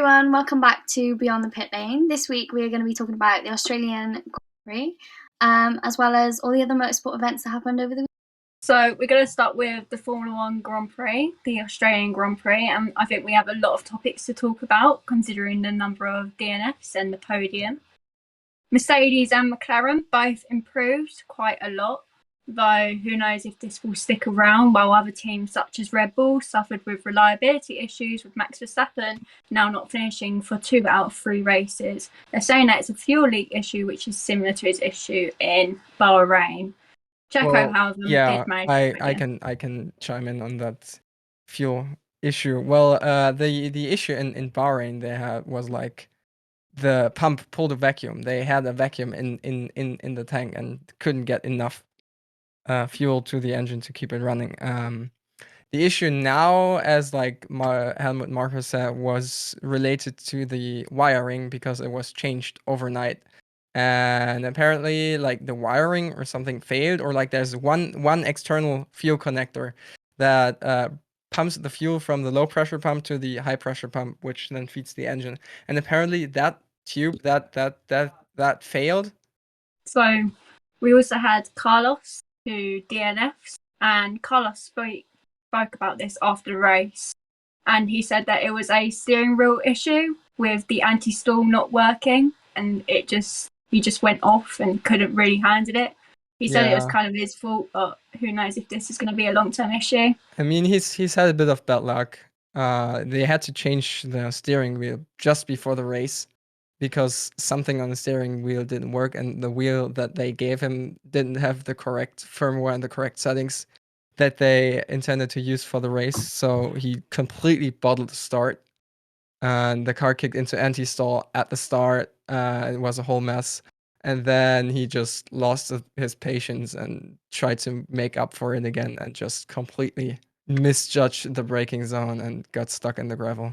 everyone, welcome back to Beyond the Pit Lane. This week we are going to be talking about the Australian Grand Prix, as well as all the other motorsport events that happened over the week. So we're going to start with the Formula One Grand Prix, the Australian Grand Prix, and I think we have a lot of topics to talk about considering the number of DNFs and the podium. Mercedes and McLaren both improved quite a lot, though who knows if this will stick around, while other teams such as Red Bull suffered with reliability issues, with Max Verstappen now not finishing for 2 out of 3 races. They're saying that it's a fuel leak issue, which is similar to his issue in Bahrain. Checo, however, did manage I can chime in on that fuel issue. Well, the issue in Bahrain was like the pump pulled a vacuum. They had a vacuum in the tank and couldn't get enough fuel to the engine to keep it running. The issue now, as like Helmut Marko said, was related to the wiring because it was changed overnight. And apparently, like the wiring or something failed, or like there's one external fuel connector that pumps the fuel from the low pressure pump to the high pressure pump, which then feeds the engine. And apparently, that tube that failed. So we also had Carlos, who DNFs, and Carlos spoke about this after the race, and he said that it was a steering wheel issue with the anti-stall not working, and he just went off and couldn't really handle it. He said it was kind of his fault, but who knows if this is going to be a long-term issue. I mean, he's had a bit of bad luck. They had to change the steering wheel just before the race because something on the steering wheel didn't work, and the wheel that they gave him didn't have the correct firmware and the correct settings that they intended to use for the race. So he completely bottled the start, and the car kicked into anti-stall at the start. It was a whole mess. And then he just lost his patience and tried to make up for it again and just completely misjudged the braking zone and got stuck in the gravel.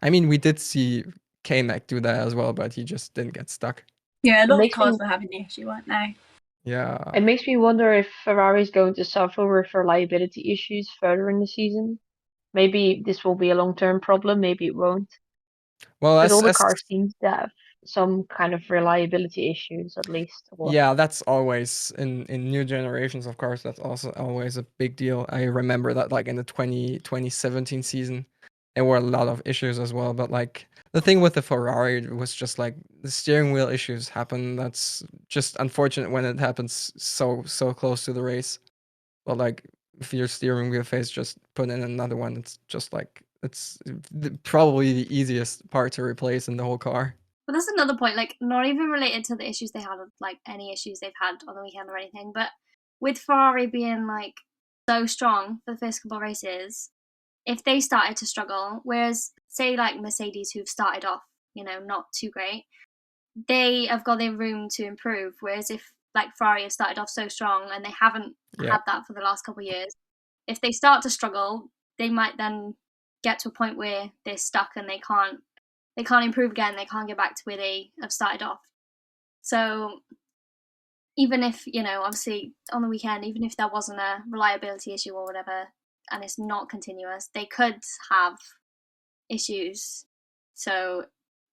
I mean, we did see K-Mac do that as well, but he just didn't get stuck. Yeah, a lot of cars were having the issue, weren't they? Yeah. It makes me wonder if Ferrari's going to suffer with reliability issues further in the season. Maybe this will be a long-term problem, maybe it won't. Well, but all the cars seem to have some kind of reliability issues, at least. Yeah, that's always in new generations of cars. That's also always a big deal. I remember that like in the 2017 season, there were a lot of issues as well. But like the thing with the Ferrari was just like the steering wheel issues happen. That's just unfortunate when it happens so close to the race. But like if your steering wheel fails, just put in another one. It's just like it's probably the easiest part to replace in the whole car. But that's another point, like not even related to the issues they had, like any issues they've had on the weekend or anything, but with Ferrari being like so strong for the first couple of races, if they started to struggle, whereas say like Mercedes, who've started off, not too great, they have got their room to improve. Whereas if like Ferrari have started off so strong and they haven't had that for the last couple of years, if they start to struggle, they might then get to a point where they're stuck and they can't improve again. They can't get back to where they have started off. So even if, obviously on the weekend, even if there wasn't a reliability issue or whatever, and it's not continuous, they could have issues. So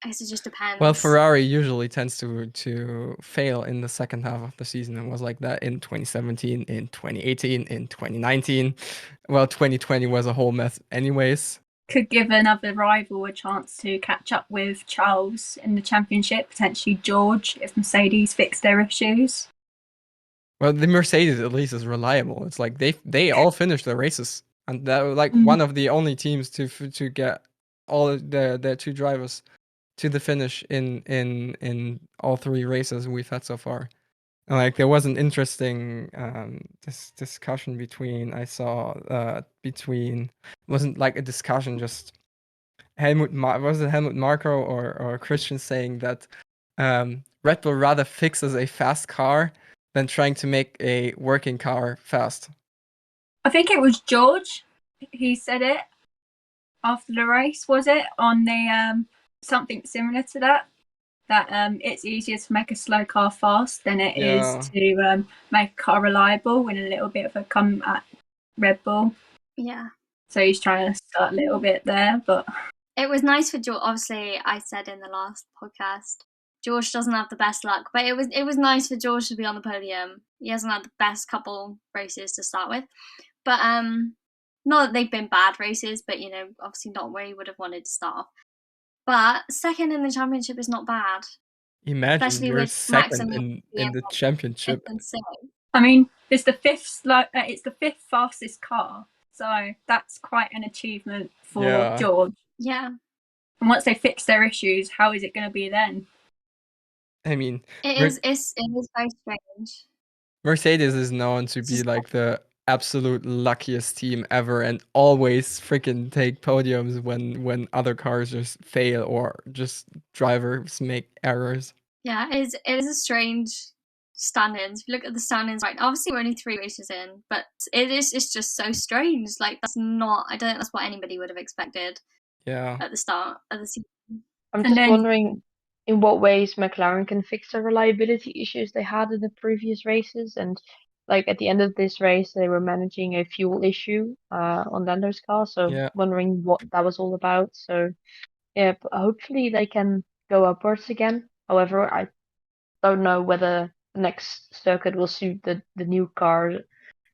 I guess it just depends. Well, Ferrari usually tends to fail in the second half of the season. It was like that in 2017, in 2018, in 2019. Well, 2020 was a whole mess anyways. Could give another rival a chance to catch up with Charles in the championship, potentially George, if Mercedes fix their issues. Well, the Mercedes at least is reliable. It's like they all finished their races, and that was like one of the only teams to get all of their 2 drivers to the finish in all 3 races we've had so far. And like there was an interesting discussion between wasn't like a discussion, just Helmut Marko or Christian saying that Red Bull rather fixes a fast car than trying to make a working car fast. I think it was George. He said it after the race, was it? On the something similar to that it's easier to make a slow car fast than it is to make a car reliable, with a little bit of a come at Red Bull. Yeah. So he's trying to start a little bit there, but It was nice for George. Obviously, I said in the last podcast, George doesn't have the best luck, but it was nice for George to be on the podium. He hasn't had the best couple races to start with, but not that they've been bad races, but obviously not where he would have wanted to start off. But second in the championship is not bad. Imagine Especially you're with Max second and in the championship. I mean, it's the fifth fastest car, so that's quite an achievement for George. Yeah. And once they fix their issues, how is it going to be then? I mean, it is very strange. Mercedes is known to be like the absolute luckiest team ever, and always freaking take podiums when other cars just fail or just drivers make errors. Yeah, it is a strange standings. If you look at the standings right now, obviously we're only 3 races in, but it's just so strange. Like, I don't think that's what anybody would have expected. Yeah. At the start of the season. I'm just wondering in what ways McLaren can fix the reliability issues they had in the previous races, and like at the end of this race they were managing a fuel issue on Lando's car, so wondering what that was all about. So yeah, hopefully they can go upwards again. However, I don't know whether the next circuit will suit the new car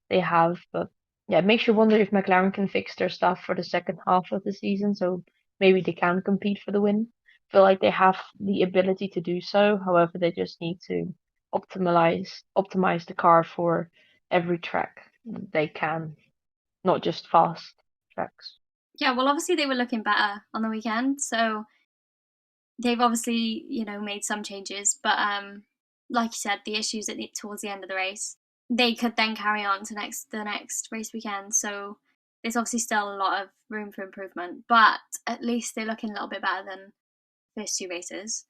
they have, but yeah, it makes you wonder if McLaren can fix their stuff for the second half of the season, so maybe they can compete for the win. I feel like they have the ability to do so. However, they just need to optimize the car for every track they can, not just fast tracks. Yeah, well, obviously they were looking better on the weekend, so they've obviously made some changes, but like you said, the issues towards the end of the race, they could then carry on to the next race weekend. So there's obviously still a lot of room for improvement, but at least they're looking a little bit better than the first 2 races,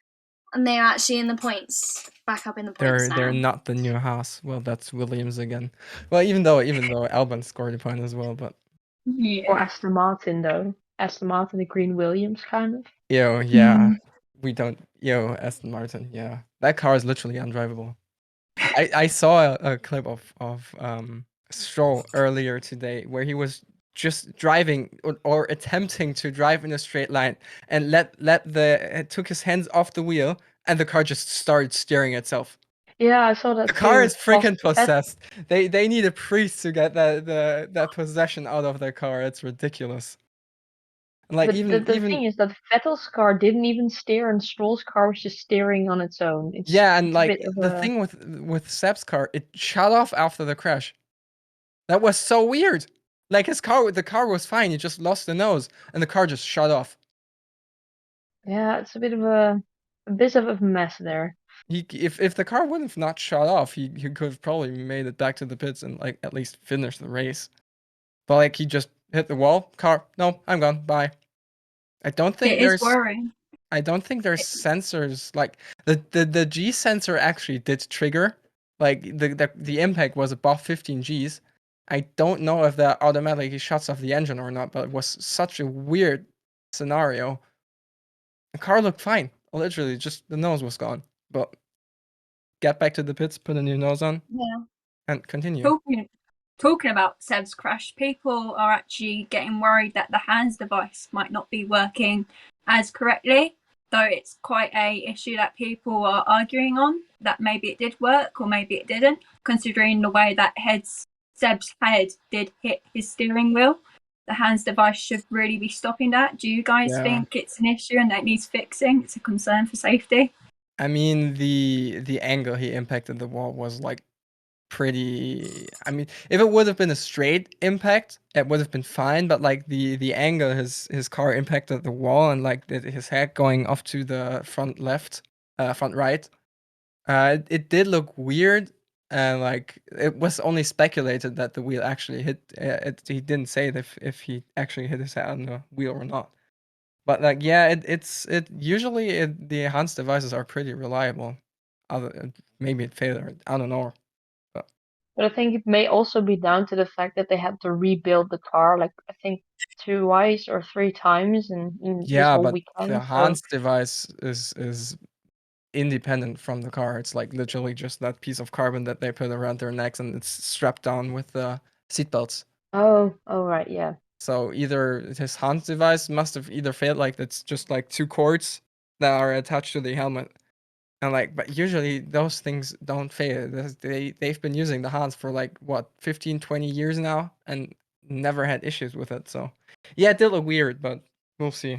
and they're actually in the points, back up in the points. They're not the new Haas. Well, that's Williams again. Well, even though Albon scored a point as well, but or Aston Martin though. Aston Martin, the Green Williams kind of. We don't. Aston Martin. Yeah, that car is literally undrivable. I saw a clip of Stroll earlier today where he was just driving or attempting to drive in a straight line and took his hands off the wheel and the car just started steering itself. Yeah, I saw that. The car is freaking possessed. They need a priest to get that possession out of their car. It's ridiculous. Like, but the thing is that Vettel's car didn't even steer, and Stroll's car was just steering on its own. And like the thing with Seb's car, it shut off after the crash. That was so weird. Like the car was fine. He just lost the nose, and the car just shut off. Yeah, it's a bit of a mess there. If the car would have not shut off, he could have probably made it back to the pits and like at least finished the race. But like he just hit the wall. Car, no, I'm gone. Bye. I don't think there's sensors like the G sensor actually did trigger. Like the impact was above 15 Gs. I don't know if that automatically shuts off the engine or not, but it was such a weird scenario. The car looked fine. Literally, just the nose was gone. But get back to the pits, put a new nose on, and continue. Talking about Seb's crash, people are actually getting worried that the hands device might not be working as correctly, though it's quite a issue that people are arguing on, that maybe it did work or maybe it didn't, considering the way that Seb's head did hit his steering wheel. The hands device should really be stopping that. Do you guys think it's an issue and that needs fixing? It's a concern for safety? I mean, the angle he impacted the wall was like pretty. I mean, if it would have been a straight impact, it would have been fine. But like the angle his car impacted the wall and like his head going off to the front right, it did look weird. And like it was only speculated that the wheel actually hit it. He didn't say if he actually hit his head on the wheel or not. But like it usually the enhanced devices are pretty reliable. Maybe it failed. I don't know. But I think it may also be down to the fact that they had to rebuild the car, like I think 2 or 3 times in this whole weekend. The enhanced device is independent from the car. It's like literally just that piece of carbon that they put around their necks and it's strapped down with the seatbelts. Oh right, yeah. So either his Hans device must have either failed, like it's just like 2 cords that are attached to the helmet. And like, but usually those things don't fail. They've been using the Hans for like what 15, 20 years now and never had issues with it. So yeah, it did look weird, but we'll see.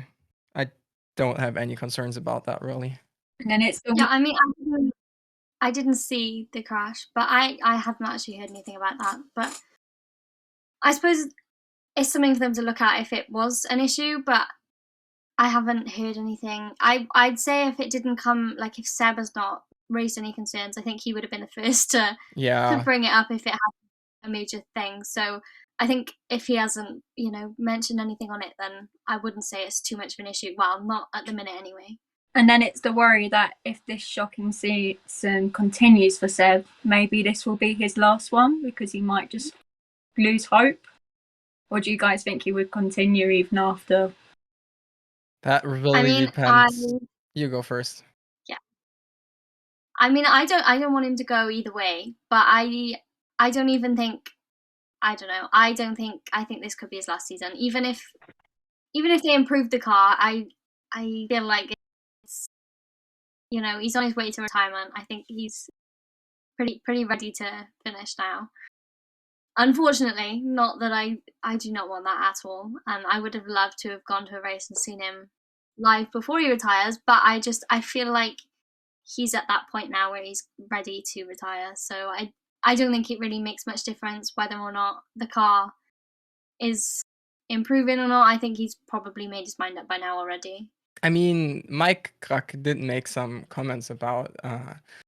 I don't have any concerns about that really. And then it's the Yeah, I mean, I didn't see the crash, but I haven't actually heard anything about that. But I suppose it's something for them to look at if it was an issue, but I haven't heard anything. I'd say if it didn't come, like if Seb has not raised any concerns, I think he would have been the first to Yeah. bring it up if it had a major thing. So I think if he hasn't, mentioned anything on it, then I wouldn't say it's too much of an issue. Well, not at the minute anyway. And then it's the worry that if this shocking season continues for Seb, maybe this will be his last one because he might just lose hope. Or do you guys think he would continue even after? That really depends. You go first. Yeah. I mean, I don't want him to go either way, but I don't even think, I don't know. I think this could be his last season. Even if they improve the car, I feel like it's, he's on his way to retirement. I think he's pretty ready to finish now. Unfortunately, not that I do not want that at all, and I would have loved to have gone to a race and seen him live before he retires, but I feel like he's at that point now where he's ready to retire. So I don't think it really makes much difference whether or not the car is improving or not. I think he's probably made his mind up by now already. I mean, Mike Krak did make some comments about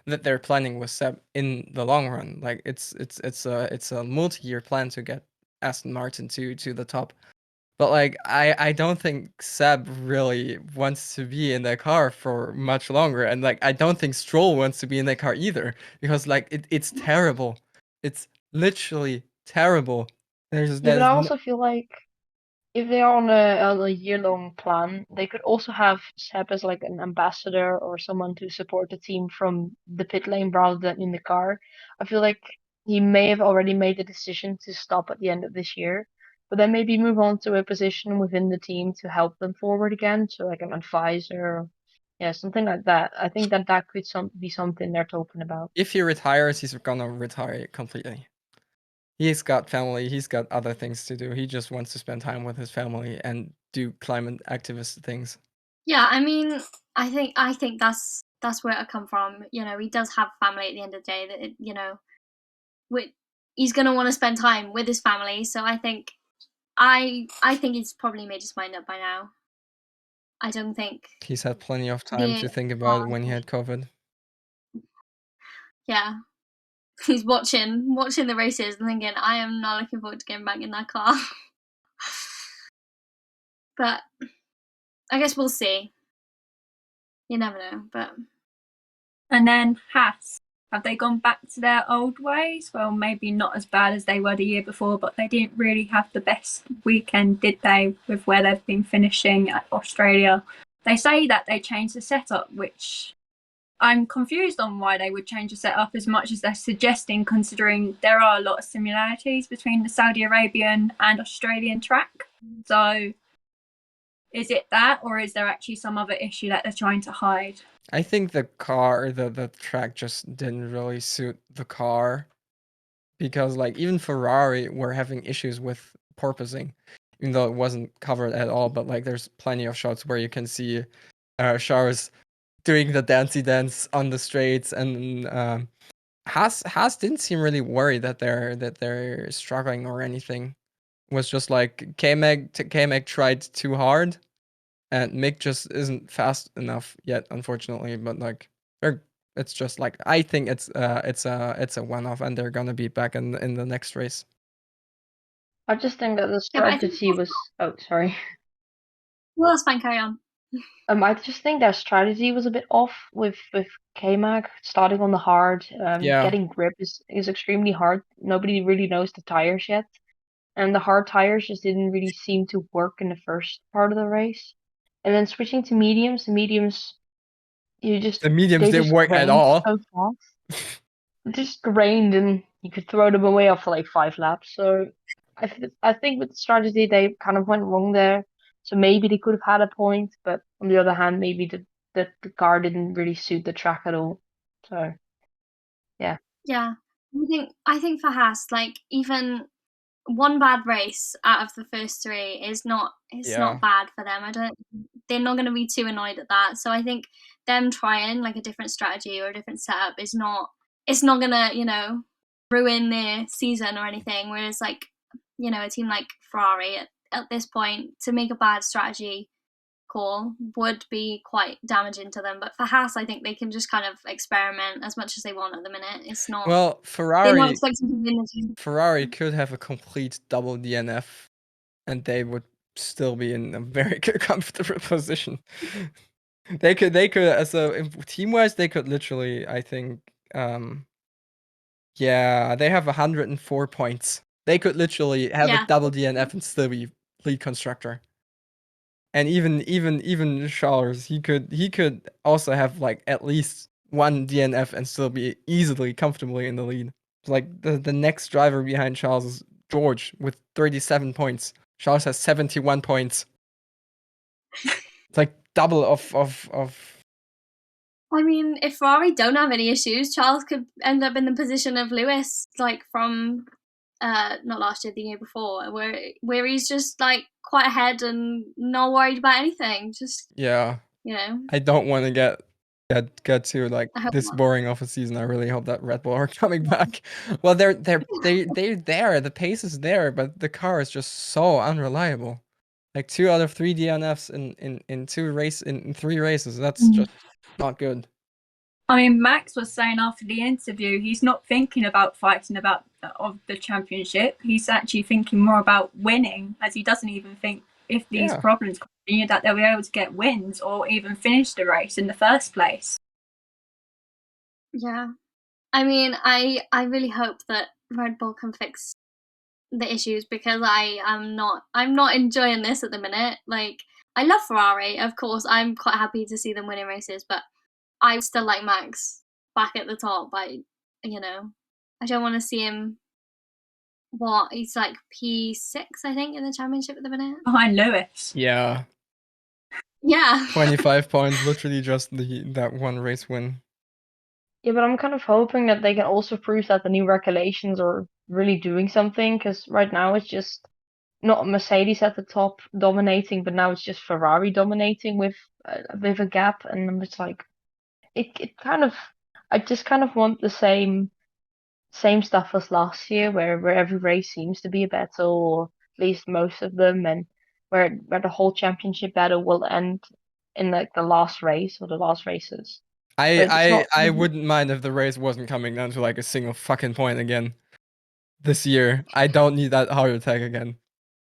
that they're planning with Seb in the long run. Like it's a multi-year plan to get Aston Martin to the top. But like I don't think Seb really wants to be in that car for much longer, and like I don't think Stroll wants to be in that car either, because like it's terrible. It's literally terrible. Yeah, but I also feel like if they are on a year-long plan, they could also have Seb as like an ambassador or someone to support the team from the pit lane rather than in the car. I feel like he may have already made the decision to stop at the end of this year, but then maybe move on to a position within the team to help them forward again, so like an advisor, yeah, something like that. I think that could be something they're talking about. If he retires, he's gonna retire completely. He's got family, he's got other things to do. He just wants to spend time with his family and do climate activist things. Yeah, I mean, I think that's where it come from. He does have family at the end of the day. That he's gonna want to spend time with his family. So I think he's probably made his mind up by now. I don't think he's had plenty of time to think about it when he had COVID. Yeah. He's watching the races and thinking, I am not looking forward to getting back in that car. But I guess we'll see. You never know, but. And then Haas, have they gone back to their old ways? Well, maybe not as bad as they were the year before, but they didn't really have the best weekend, did they, with where they've been finishing at Australia? They say that they changed the setup, which I'm confused on why they would change the setup as much as they're suggesting, considering there are a lot of similarities between the Saudi Arabian and Australian track. So is it that, or is there actually some other issue that they're trying to hide? I think the car, the track just didn't really suit the car, because like even Ferrari were having issues with porpoising, even though it wasn't covered at all. But like there's plenty of shots where you can see Charles doing the dancey dance on the straights, and Haas didn't seem really worried that they're struggling or anything. It was just like K-Mag tried too hard, and Mick just isn't fast enough yet, unfortunately. But like it's just like, I think it's a one-off, and they're gonna be back in the next race. I just think that the strategy was. Oh, sorry. Well, that's fine. Carry on. I just think their strategy was a bit off with K-Mag starting on the hard. Yeah. Getting grip is extremely hard. Nobody really knows the tires yet, and the hard tires just didn't really seem to work in the first part of the race. And then switching to mediums, the mediums didn't work at all. So fast. Just grained, and you could throw them away after like 5 laps. So I think with the strategy they kind of went wrong there. So maybe they could have had a point, but on the other hand, maybe the car didn't really suit the track at all. So yeah. Yeah. I think for Haas, like, even one bad race out of the first three is not Yeah. bad for them. They're not going to be too annoyed at that. So I think them trying like a different strategy or a different setup is not, it's not going to, ruin their season or anything. Whereas, like, a team like Ferrari at this point, to make a bad strategy call would be quite damaging to them. But for Haas, I think they can just kind of experiment as much as they want at the minute. It's not, Well, they're not expecting to win the team. Ferrari could have a complete double DNF, and they would still be in a very comfortable position. They could team wise they could literally, I think, yeah, they have 104 points. They could literally have a double DNF and still be lead constructor. And even Charles, he could also have like at least one DNF and still be easily comfortably in the lead. Like the next driver behind Charles is George with 37 points. Charles has 71 points. It's like double of I mean, if Ferrari don't have any issues, Charles could end up in the position of Lewis, like from not last year, the year before, where he's just like quite ahead and not worried about anything. Just yeah. you I don't want to get to like I hope this not. boring of a season. I really hope that Red Bull are coming back. Well, they're there. The pace is there, but the car is just so unreliable. Like 2 out of 3 DNFs in 3 races. That's just not good. I mean, Max was saying after the interview, he's not thinking about fighting of the championship. He's actually thinking more about winning, as he doesn't even think if these problems continue that they'll be able to get wins or even finish the race in the first place. Yeah, I mean, I really hope that Red Bull can fix the issues, because I'm not enjoying this at the minute. Like, I love Ferrari, of course. I'm quite happy to see them winning races, but I still like Max back at the top. I don't want to see him. He's like P6, I think, in the championship at the minute. Behind Lewis. Yeah. Yeah. 25 points, literally just that one race win. Yeah, but I'm kind of hoping that they can also prove that the new regulations are really doing something, because right now it's just not Mercedes at the top dominating, but now it's just Ferrari dominating with a gap, and I'm just like, it kind of, I just kind of want the same stuff as last year, where every race seems to be a battle, or at least most of them, and where the whole championship battle will end in like the last race or the last races. But it's not. I wouldn't mind if the race wasn't coming down to like a single fucking point again this year. I don't need that heart attack again.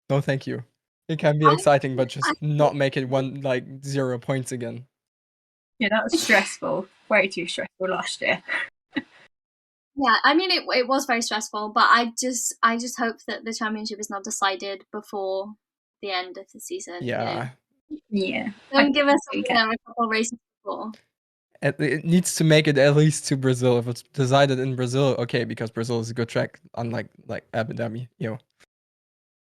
No, thank you. It can be exciting, but just not make it 0 points again. Yeah, that was stressful. Way too stressful last year. Yeah, I mean, it was very stressful, but I just hope that the championship is not decided before the end of the season. Yeah. Yeah. Don't give us a couple races before. It needs to make it at least to Brazil. If it's decided in Brazil, okay, because Brazil is a good track, unlike like Abu Dhabi.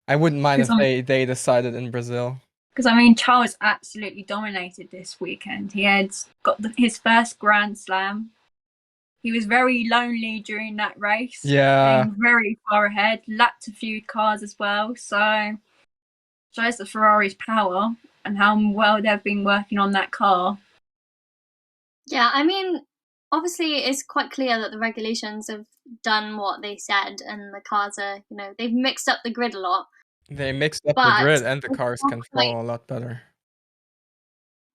I wouldn't mind if they decided in Brazil. Because I mean, Charles absolutely dominated this weekend. He had got his first Grand Slam. He was very lonely during that race. Yeah. Being very far ahead, lapped a few cars as well. So shows the Ferrari's power and how well they've been working on that car. Yeah, I mean, obviously it's quite clear that the regulations have done what they said, and the cars are, they've mixed up the grid a lot. They mixed up the grid and the cars control a lot better.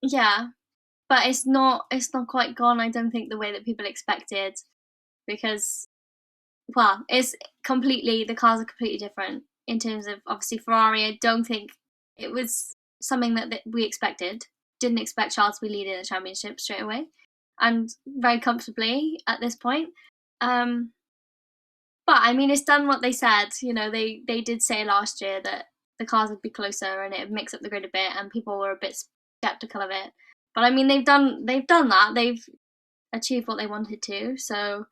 Yeah, but it's not quite gone, I don't think, the way that people expected, because, well, the cars are completely different in terms of, obviously, Ferrari. I don't think it was something that we expected. Didn't expect Charles to be leading the championship straight away, and very comfortably at this point. But I mean, it's done what they said. They did say last year that the cars would be closer and it would mix up the grid a bit, and people were a bit skeptical of it. But I mean, they've done that. They've achieved what they wanted to. So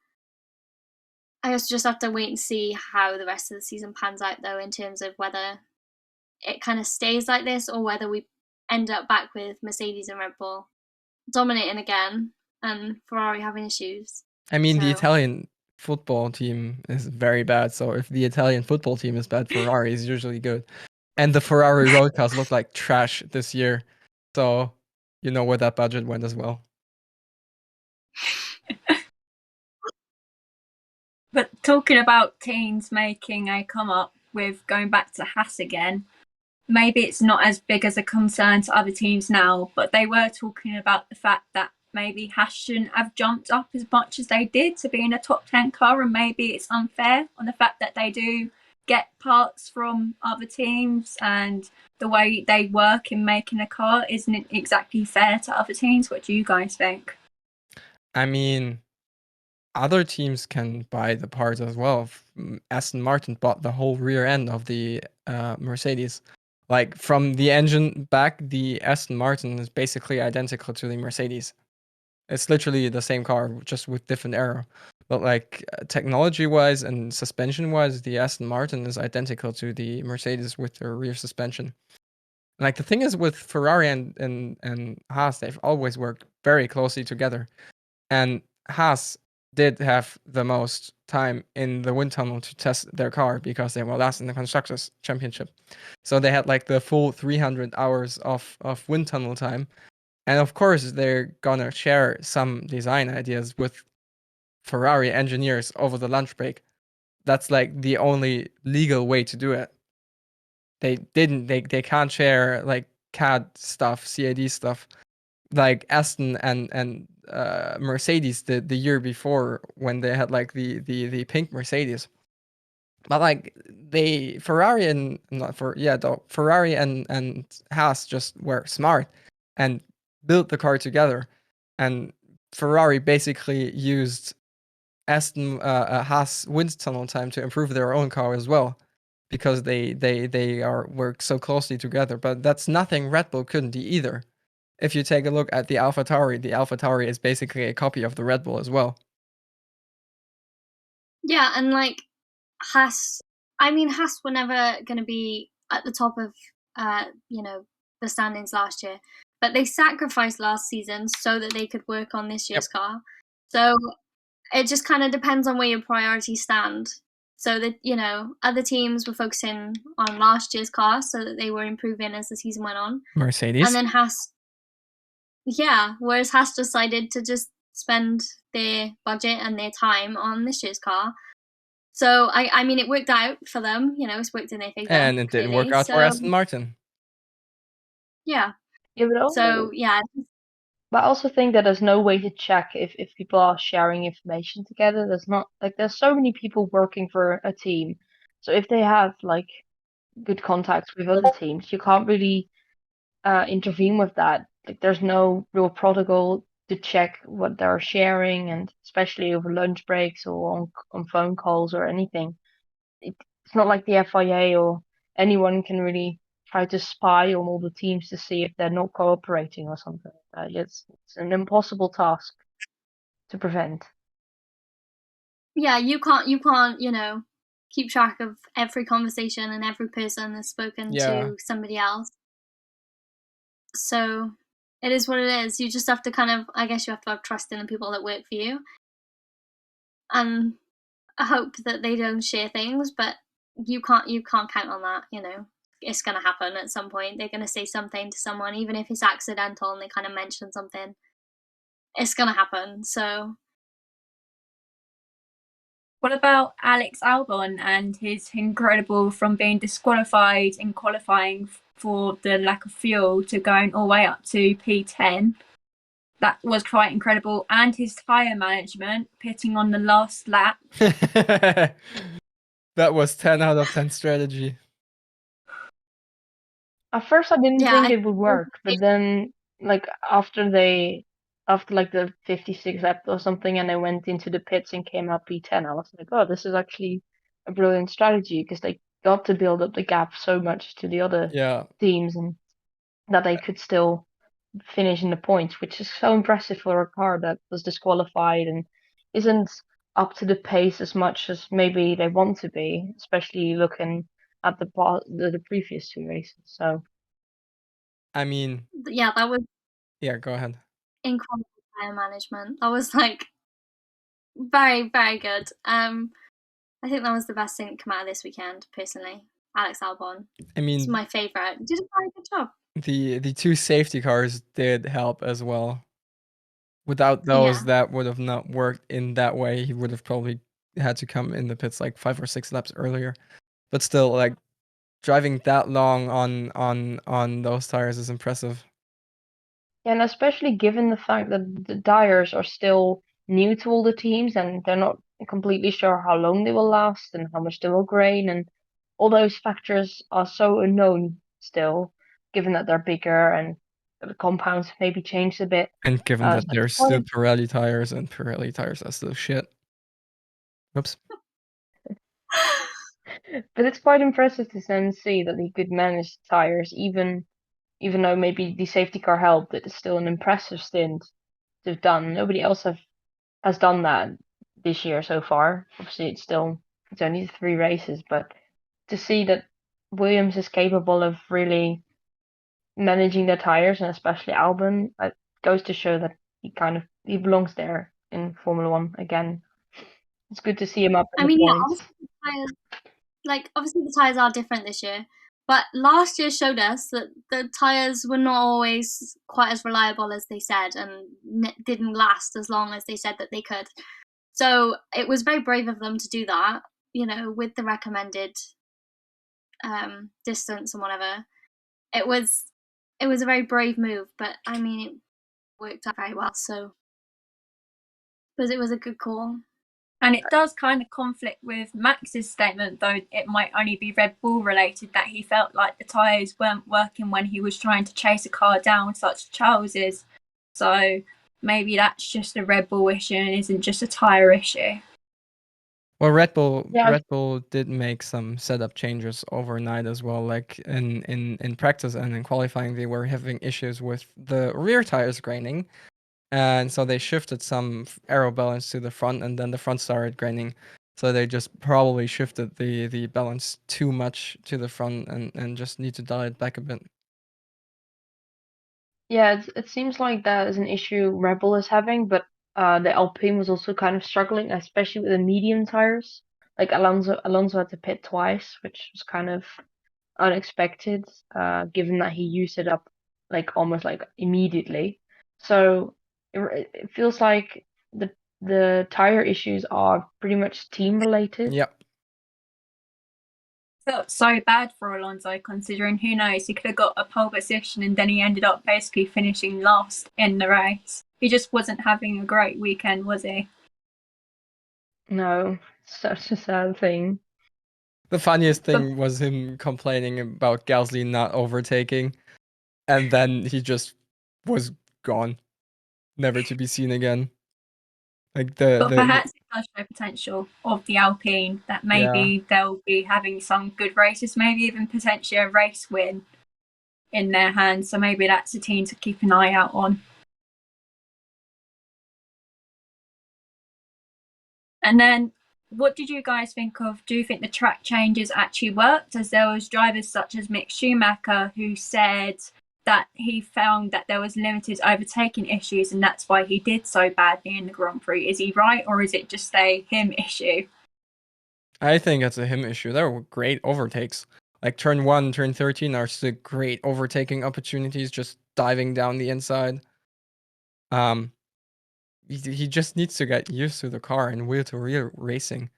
I also just have to wait and see how the rest of the season pans out, though, in terms of whether it kind of stays like this or whether we end up back with Mercedes and Red Bull dominating again and Ferrari having issues. I mean, the So- Italian football team is very bad. So if the Italian football team is bad, Ferrari is usually good. And the Ferrari road cars look like trash this year. So you know where that budget went as well. But talking about teams making a come up with going back to Haas again, maybe it's not as big as a concern to other teams now, but they were talking about the fact that maybe Haas shouldn't have jumped up as much as they did to be in a top 10 car, and maybe it's unfair on the fact that they do get parts from other teams and the way they work in making a car isn't exactly fair to other teams. What do you guys think? I mean, other teams can buy the parts as well. Aston Martin bought the whole rear end of the Mercedes. Like from the engine back, the Aston Martin is basically identical to the Mercedes. It's literally the same car, just with different aero. But like technology-wise and suspension-wise, the Aston Martin is identical to the Mercedes with their rear suspension. Like the thing is with Ferrari and Haas, they've always worked very closely together. And Haas did have the most time in the wind tunnel to test their car because they were last in the Constructors' Championship. So they had like the full 300 hours of wind tunnel time. And of course, they're gonna share some design ideas with Ferrari engineers over the lunch break. That's like the only legal way to do it. They can't share like CAD stuff, CAD stuff, like Aston and Mercedes did the year before when they had like the pink Mercedes. But like Ferrari and Haas just were smart and built the car together, and Ferrari basically used Aston Haas wind tunnel time to improve their own car as well, because they work so closely together. But that's nothing Red Bull couldn't do either. If you take a look at the AlphaTauri is basically a copy of the Red Bull as well. Yeah, and like Haas were never going to be at the top of the standings last year, but they sacrificed last season so that they could work on this year's car. So it just kind of depends on where your priorities stand. So that, other teams were focusing on last year's car so that they were improving as the season went on. Mercedes. And then whereas Haas decided to just spend their budget and their time on this year's car. So, I mean, it worked out for them, it's worked in their favor. And it didn't work out for Aston Martin. Yeah. Yeah, but also, So, yeah. But I also think that there's no way to check if people are sharing information together. There's so many people working for a team. So if they have like good contacts with other teams, you can't really intervene with that. Like there's no real protocol to check what they're sharing, and especially over lunch breaks or on phone calls or anything. It's not like the FIA or anyone can really try to spy on all the teams to see if they're not cooperating or something like that. It's an impossible task to prevent. Yeah, you can't, keep track of every conversation and every person that's spoken to somebody else. So it is what it is. You just have to I guess you have to have trust in the people that work for you. And I hope that they don't share things, but you can't count on that, It's going to happen at some point. They're going to say something to someone, even if it's accidental and they kind of mention something. It's going to happen, so... What about Alex Albon and his incredible from being disqualified in qualifying for the lack of fuel to going all the way up to P10? That was quite incredible. And his tyre management, pitting on the last lap. That was 10 out of 10 strategy. At first I didn't think it would work, but then like after the 56th lap or something, and they went into the pits and came up P10, I was like, oh, this is actually a brilliant strategy, because they got to build up the gap so much to the other teams, and that they could still finish in the points, which is so impressive for a car that was disqualified and isn't up to the pace as much as maybe they want to be, especially looking at the previous 2 races. So I mean, Yeah, that was yeah, go ahead. incredible tire management. That was like very, very good. I think that was the best thing to come out of this weekend, personally. Alex Albon. I It's mean, my favourite. Did a very good job. the 2 safety cars did help as well. Without those, Yeah. that would have not worked in that way. He would have probably had to come in the pits like 5 or 6 laps earlier. But still, like, driving that long on those tires is impressive. yeah, and especially given the fact that the tires are still new to all the teams and they're not completely sure how long they will last and how much they will grain, and all those factors are so unknown still, given that they're bigger and the compounds maybe changed a bit. And given that So it's there's still quite Pirelli tires, and Pirelli tires are still shit. Oops. but it's quite impressive to then see that he could manage tires even though maybe the safety car helped. It is still an impressive stint to have done. Nobody else has done that this year so far. Obviously, it's only 3 races, but to see that Williams is capable of really managing their tires, and especially Albon, it goes to show that he belongs there in Formula One again. It's good to see him up in I the mean, yeah, points. obviously the tyres are different this year. But last year showed us that the tyres were not always quite as reliable as they said, and didn't last as long as they said that they could. So it was very brave of them to do that, with the recommended distance and whatever. It was a very brave move, but I mean, it worked out very well. So, because it was a good call. And it does kind of conflict with Max's statement, though it might only be Red Bull related, that he felt like the tyres weren't working when he was trying to chase a car down, such as Charles's. So maybe that's just a Red Bull issue and isn't just a tyre issue. Well, Red Bull Yeah, did make some setup changes overnight as well. Like in practice and in qualifying, they were having issues with the rear tires graining, and so they shifted some aero balance to the front, and then the front started graining. So they just probably shifted the balance too much to the front, and just need to dial it back a bit. yeah, it seems like that is an issue Red Bull is having, but the Alpine was also kind of struggling, especially with the medium tires. Like Alonso had to pit twice, which was kind of unexpected, given that he used it up like almost like immediately. So it feels like the tire issues are pretty much team related. Yep. Felt so bad for Alonso, considering who knows, he could have got a pole position and then he ended up basically finishing last in the race. He just wasn't having a great weekend, was he? No, such a sad thing. The funniest But thing was him complaining about Gasly not overtaking, and then he just was gone, never to be seen again. Like But perhaps it does show potential of the Alpine, that maybe they'll be having some good races, maybe even potentially a race win in their hands. So maybe that's a team to keep an eye out on. And then, what did you guys think of? Do you think the track changes actually worked? As there was drivers such as Mick Schumacher who said that he found that there was limited overtaking issues and that's why he did so badly in the Grand Prix. Is he right, or is it just a him issue? I think it's a him issue. There were great overtakes. Like turn 1, turn 13 are still great overtaking opportunities, just diving down the inside. He just needs to get used to the car and wheel to wheel racing.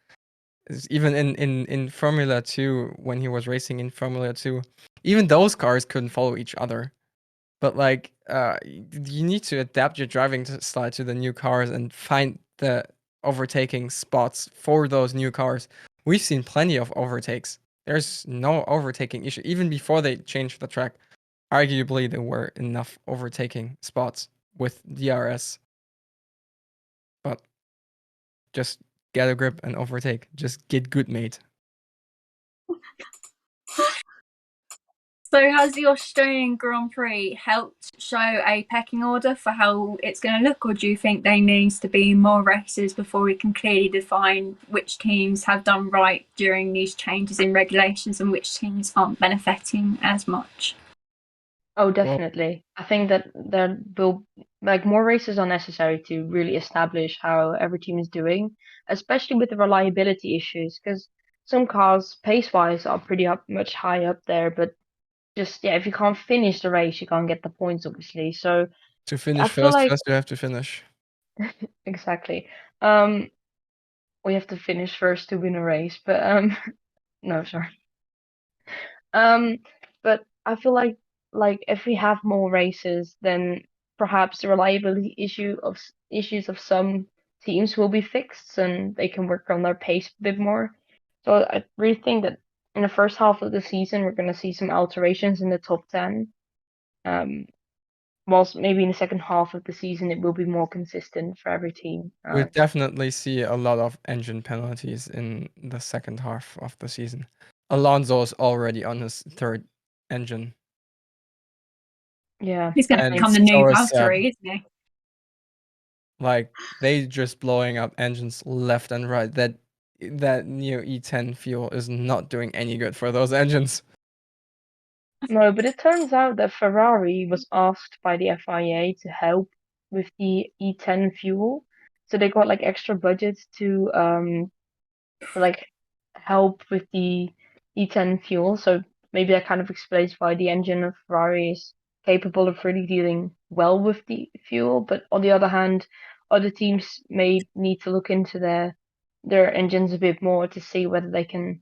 Even in Formula 2, when he was racing in Formula 2, even those cars couldn't follow each other. But like, you need to adapt your driving style to the new cars and find the overtaking spots for those new cars. We've seen plenty of overtakes. There's no overtaking issue. Even before they changed the track, arguably there were enough overtaking spots with DRS. But just get a grip and overtake. Just get good, mate. So has the Australian Grand Prix helped show a pecking order for how it's going to look, or do you think there needs to be more races before we can clearly define which teams have done right during these changes in regulations and which teams aren't benefiting as much? Oh, definitely. I think that there will more races are necessary to really establish how every team is doing, especially with the reliability issues, because some cars pace-wise are pretty much high up there, but just if you can't finish the race, you can't get the points, obviously. So To I finish feel first, like first you have to finish. exactly. We have to finish first to win a race, but no, sorry. Um, but I feel like if we have more races, then perhaps the reliability issues of some teams will be fixed and they can work on their pace a bit more. So I really think that in the first half of the season we're going to see some alterations in the top 10. Whilst maybe in the second half of the season it will be more consistent for every team. We'll definitely see a lot of engine penalties in the second half of the season. Alonso's already on his third engine. Yeah, He's going to And become the new so is Seb. Valtteri, isn't he? Like, they just blowing up engines left and right. That new E10 fuel is not doing any good for those engines. no, but it turns out that Ferrari was asked by the FIA to help with the E10 fuel. So they got like extra budgets to like help with the E10 fuel. So maybe that kind of explains why the engine of Ferrari is capable of really dealing well with the fuel. But on the other hand, other teams may need to look into their engines a bit more to see whether they can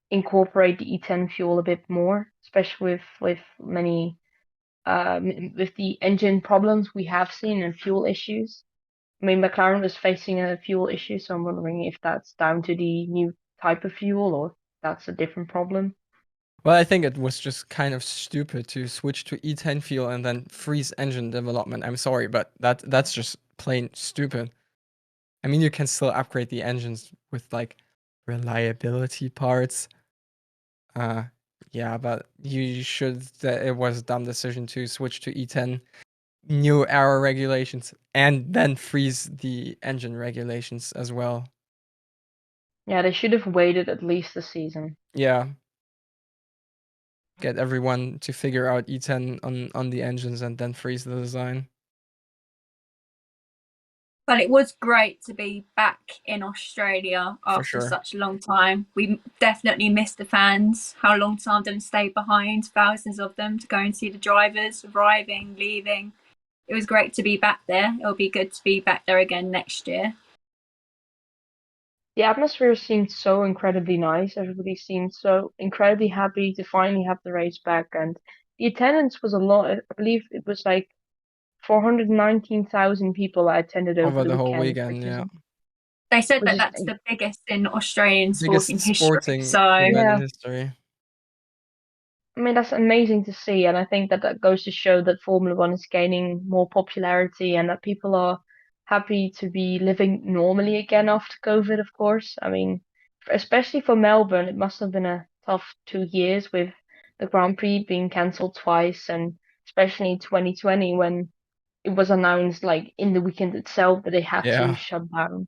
incorporate the E10 fuel a bit more, especially with many with the engine problems we have seen and fuel issues. I mean, McLaren was facing a fuel issue, so I'm wondering if that's down to the new type of fuel or that's a different problem. Well, I think it was just kind of stupid to switch to E10 fuel and then freeze engine development. I'm sorry, but that's just plain stupid. I mean, you can still upgrade the engines with like reliability parts. Yeah, but you should. It was a dumb decision to switch to E10, new aero regulations, and then freeze the engine regulations as well. Yeah, they should have waited at least a season. Yeah. Get everyone to figure out E10 on the engines and then freeze the design. But it was great to be back in Australia after sure. such a long time. We definitely missed the fans. How long some of them stayed behind, thousands of them, to go and see the drivers arriving, leaving. It was great to be back there. It'll be good to be back there again next year. The atmosphere seemed so incredibly nice. Everybody seemed so incredibly happy to finally have the race back, and the attendance was a lot. I believe it was like 419,000 people that attended over the the whole weekend, weekend, yeah. They said which that is that's the biggest in Australian sporting Biggest history. sporting So event yeah. in history. I mean, that's amazing to see, and I think that that goes to show that Formula One is gaining more popularity and that people are happy to be living normally again after COVID, of course. I mean, especially for Melbourne, it must have been a tough 2 years with the Grand Prix being cancelled twice, and especially in 2020 when it was announced, like in the weekend itself, that they had to Yeah. shut down.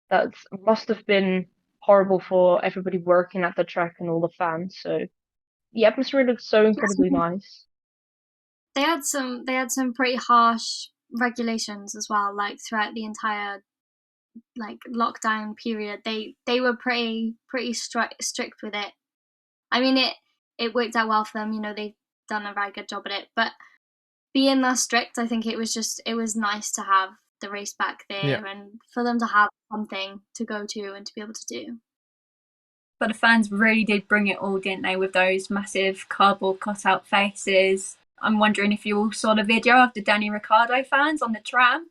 That must have been horrible for everybody working at the track and all the fans. So the atmosphere looks so incredibly nice. They had some pretty harsh regulations as well, like throughout the entire like lockdown period. They were pretty strict with it. I mean, it worked out well for them. You know, they've done a very good job at it. But being that strict, I think it was nice to have the race back there and for them to have something to go to and to be able to do. but the fans really did bring it all, didn't they, with those massive cardboard cutout faces. I'm wondering if you all saw the video of the Danny Ricciardo fans on the tram.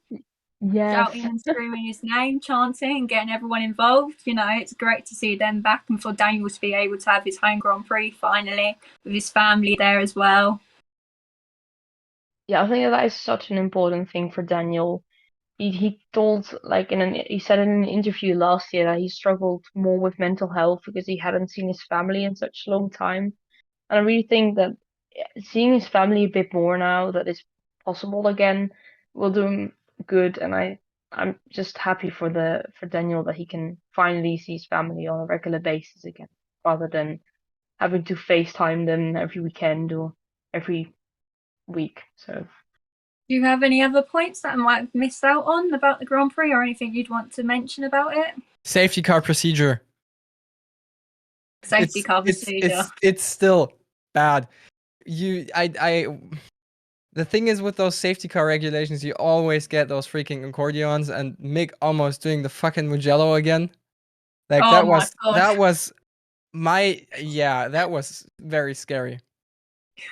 Yes. Shouting and screaming his name, chanting and getting everyone involved. You know, it's great to see them back and for Daniel to be able to have his home Grand Prix finally with his family there as well. Yeah, I think that is such an important thing for Daniel. He told he said in an interview last year that he struggled more with mental health because he hadn't seen his family in such a long time. And I really think that seeing his family a bit more now that it's possible again will do him good. And I'm just happy for Daniel that he can finally see his family on a regular basis again, rather than having to FaceTime them every weekend or every week. So. Do you have any other points that I might have missed out on about the Grand Prix, or anything you'd want to mention about it? Safety car procedure. Safety car procedure. It's still bad. The thing is with those safety car regulations, you always get those freaking accordions, and Mick almost doing the fucking Mugello again. Like Oh that my God. was that was very scary.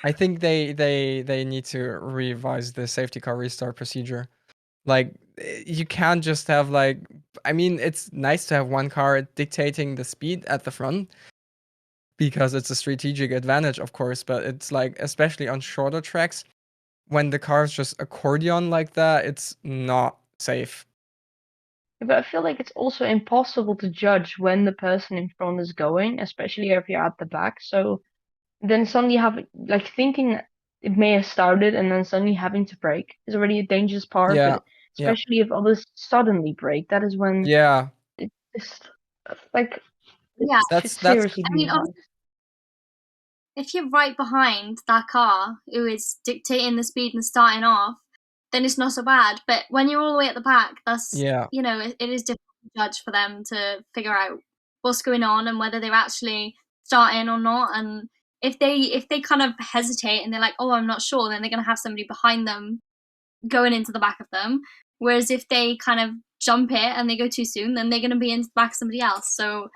I think they need to revise the safety car restart procedure. Like, you can't just have like, I mean, it's nice to have one car dictating the speed at the front because it's a strategic advantage, of course, but it's like, especially on shorter tracks, when the cars just accordion like that, it's not safe. But I feel like it's also impossible to judge when the person in front is going, especially if you're at the back. So then suddenly like thinking it may have started and then suddenly having to brake is already a dangerous part. Yeah, But especially if others suddenly brake, that is when yeah. it's like Yeah. it should That's seriously I be mean, revised. if you're right behind that car who is dictating the speed and starting off, then it's not so bad. But when you're all the way at the back, that's yeah. it is difficult to judge for them to figure out what's going on and whether they're actually starting or not. And if they kind of hesitate and they're like, oh, I'm not sure, then they're gonna have somebody behind them going into the back of them. Whereas if they kind of jump it and they go too soon, then they're gonna be into the back of somebody else. So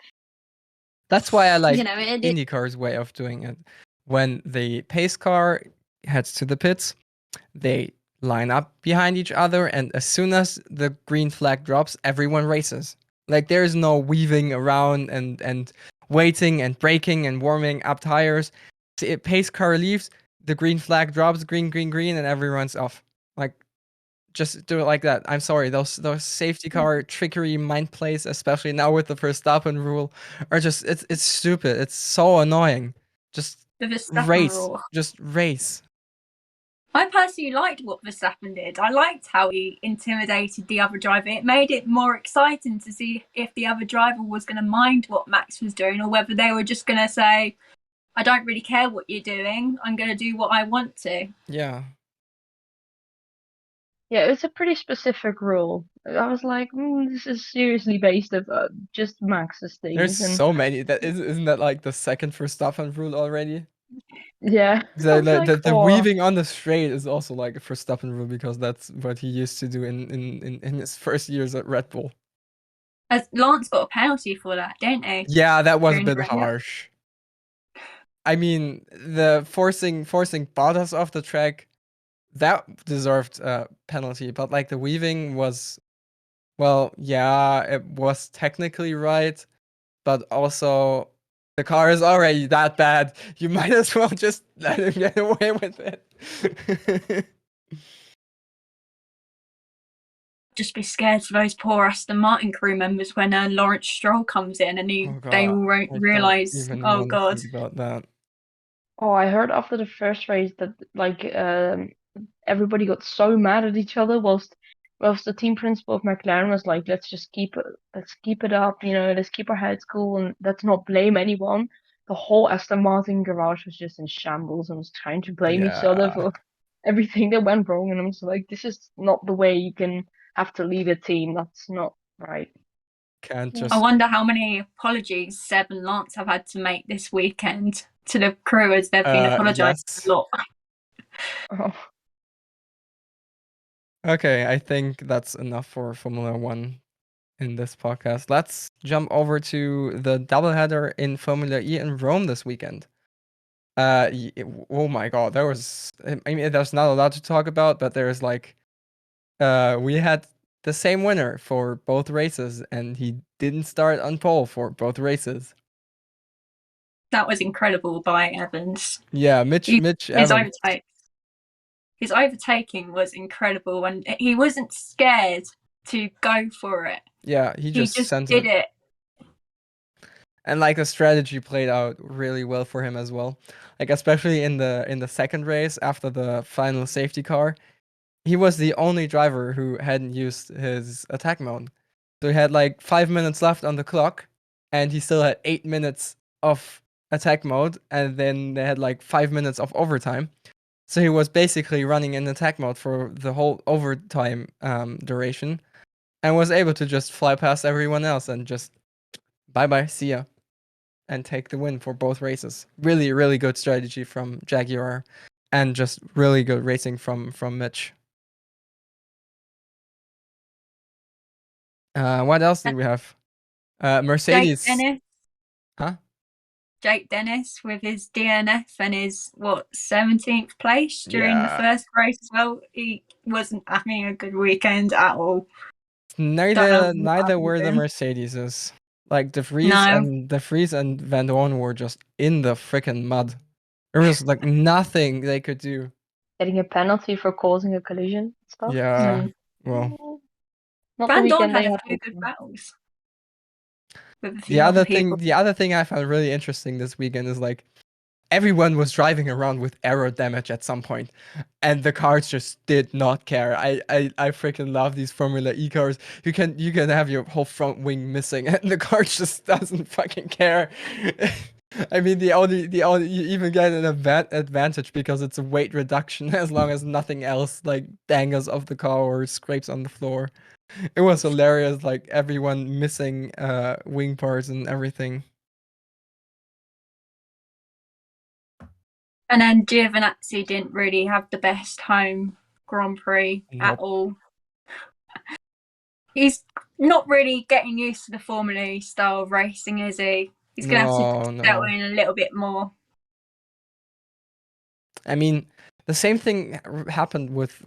That's why I like it IndyCar's way of doing it. When the pace car heads to the pits, they line up behind each other, and as soon as the green flag drops, everyone races. Like, there's no weaving around and waiting and braking and warming up tires. Pace car leaves, the green flag drops, green, and everyone's off. Like, just do it like that. I'm sorry, those safety car trickery mind plays, especially now with the Verstappen rule, are just it's stupid. It's so annoying. Just The Verstappen rule. Just race. I personally liked what Verstappen did. I liked how he intimidated the other driver. It made it more exciting to see if the other driver was going to mind what Max was doing, or whether they were just going to say, I don't really care what you're doing. I'm going to do what I want to. Yeah. Yeah, it's a pretty specific rule. I was like, this is seriously based on just Max's things. There's so many. Isn't that like the second Verstappen rule already? Yeah. The weaving on the straight is also like a Verstappen rule, because that's what he used to do in his first years at Red Bull. As Lance got a penalty for that, didn't he? Yeah, that was a bit harsh. I mean, the forcing Bottas off the track, that deserved a penalty, but like the weaving was, well, yeah, it was technically right, but also the car is already that bad. You might as well just let him get away with it. Just be scared for those poor Aston Martin crew members when Lawrence Stroll comes in and they won't realise. Oh God! About that. Oh, I heard after the first race that like everybody got so mad at each other, whilst the team principal of McLaren was like, let's keep it up, let's keep our heads cool and let's not blame anyone. The whole Aston Martin garage was just in shambles and was trying to blame each other for everything that went wrong, and I'm just like, this is not the way you can have to lead a team. That's not right. Can't just. I wonder how many apologies Seb and Lance have had to make this weekend to the crew, as they've been apologising a lot. Oh. Okay, I think that's enough for Formula One in this podcast. Let's jump over to the doubleheader in Formula E in Rome this weekend. Oh my God, there's not a lot to talk about, but there's like, we had the same winner for both races, and he didn't start on pole for both races. That was incredible by Evans. Yeah, Mitch Evans. His overtaking was incredible, and he wasn't scared to go for it. Yeah, he just did it. And like the strategy played out really well for him as well. Like especially in the second race after the final safety car, he was the only driver who hadn't used his attack mode. So he had like 5 minutes left on the clock, and he still had 8 minutes of attack mode, and then they had like 5 minutes of overtime. So he was basically running in attack mode for the whole overtime duration, and was able to just fly past everyone else and just bye bye, see ya, and take the win for both races. Really, really good strategy from Jaguar, and just really good racing from Mitch. What else did we have? Mercedes. Jake Dennis. Huh? Jake Dennis with his DNF and his 17th place during the Yeah. first race as well. He wasn't having a good weekend at all. Neither were the Mercedeses. Like the Vries and Van Dorn were just in the freaking mud. There was like nothing they could do. Getting a penalty for causing a collision stuff. Yeah. Well, not Van the Dorn weekend had they a had few hoped good for. battles with a the few other other people. thing I found really interesting this weekend is like everyone was driving around with aero damage at some point, and the cars just did not care. I freaking love these Formula E cars. You can have your whole front wing missing, and the car just doesn't fucking care. I mean, the only you even get an advantage because it's a weight reduction as long as nothing else like dangles off the car or scrapes on the floor. It was hilarious, like everyone missing wing parts and everything. And then Giovinazzi didn't really have the best home Grand Prix at all. He's not really getting used to the Formula E style of racing, is he? He's going to have to settle in a little bit more. I mean, the same thing happened with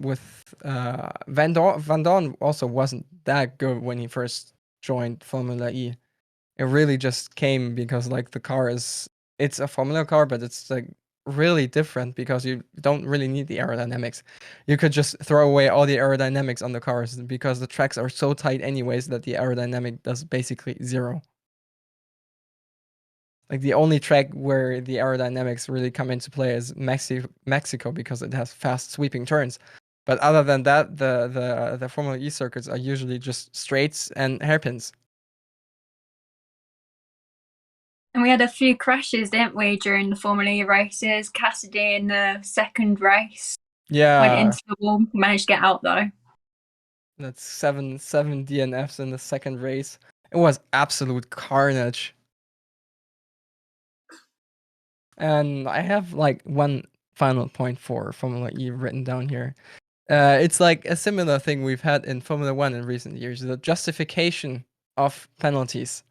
Van Dorn also wasn't that good when he first joined Formula E. It really just came because like the car it's a Formula car, but it's like really different because you don't really need the aerodynamics. You could just throw away all the aerodynamics on the cars because the tracks are so tight anyways that the aerodynamic does basically zero. Like the only track where the aerodynamics really come into play is Mexico because it has fast sweeping turns. But other than that, the Formula E circuits are usually just straights and hairpins. And we had a few crashes, didn't we, during the Formula E races? Cassidy in the second race went into the wall, managed to get out though. That's seven DNFs in the second race. It was absolute carnage. And I have like one final point for Formula E written down here. It's like a similar thing we've had in Formula 1 in recent years, the justification of penalties,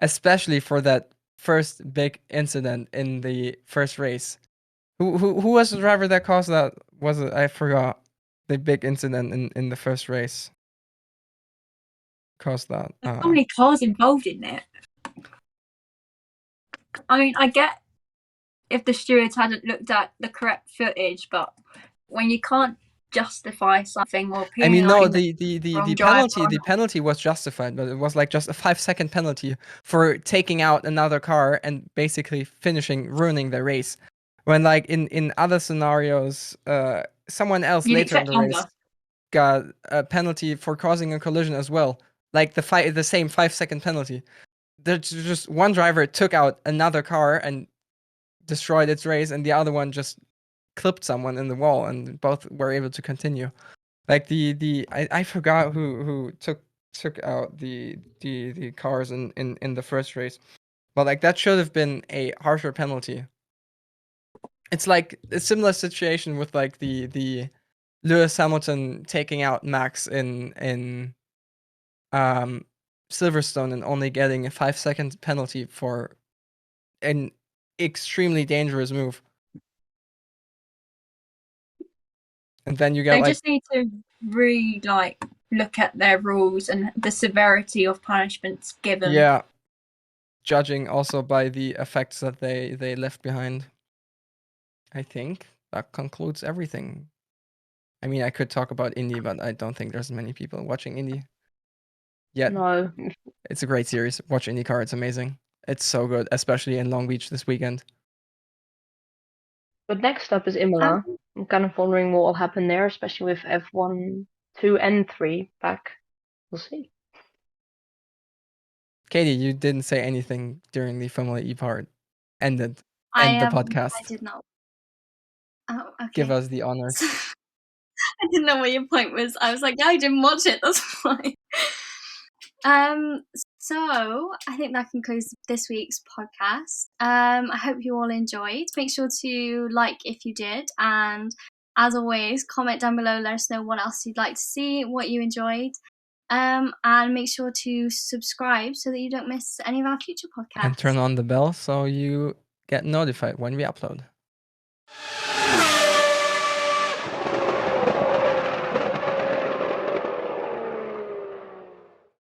especially for that first big incident in the first race. Who was the driver that caused that? Was it? I forgot. The big incident in the first race caused that. There's so many cars involved in it. I mean, I get if the stewards hadn't looked at the correct footage, but when you can't justify something or I mean, no, the driver, penalty was justified, but it was like just a 5-second penalty for taking out another car and basically ruining the race. When like in other scenarios, someone else later in the race got a penalty for causing a collision as well, like the same 5-second penalty. There's just one driver took out another car and destroyed its race, and the other one just clipped someone in the wall, and both were able to continue. Like I forgot who took out the cars in the first race, but like that should have been a harsher penalty. It's like a similar situation with like the Lewis Hamilton taking out Max in Silverstone and only getting a 5-second penalty for an extremely dangerous move. And then you get they just need to look at their rules and the severity of punishments given. Yeah. Judging also by the effects that they left behind. I think that concludes everything. I mean, I could talk about Indy, but I don't think there's many people watching Indy yet. No. It's a great series. Watch IndyCar, it's amazing. It's so good, especially in Long Beach this weekend. But next up is Imola. I'm kind of wondering what will happen there, especially with F1, 2, and 3 back. We'll see. Katie, you didn't say anything during the Formula E part. End the I podcast. did not. Oh, okay. Give us the honors. I didn't know what your point was. I was like, yeah, I didn't watch it. That's fine. So I think that concludes this week's podcast. I hope you all enjoyed. Make sure to like if you did, and as always, comment down below. Let us know what else you'd like to see, what you enjoyed, and make sure to subscribe so that you don't miss any of our future podcasts. And turn on the bell so you get notified when we upload.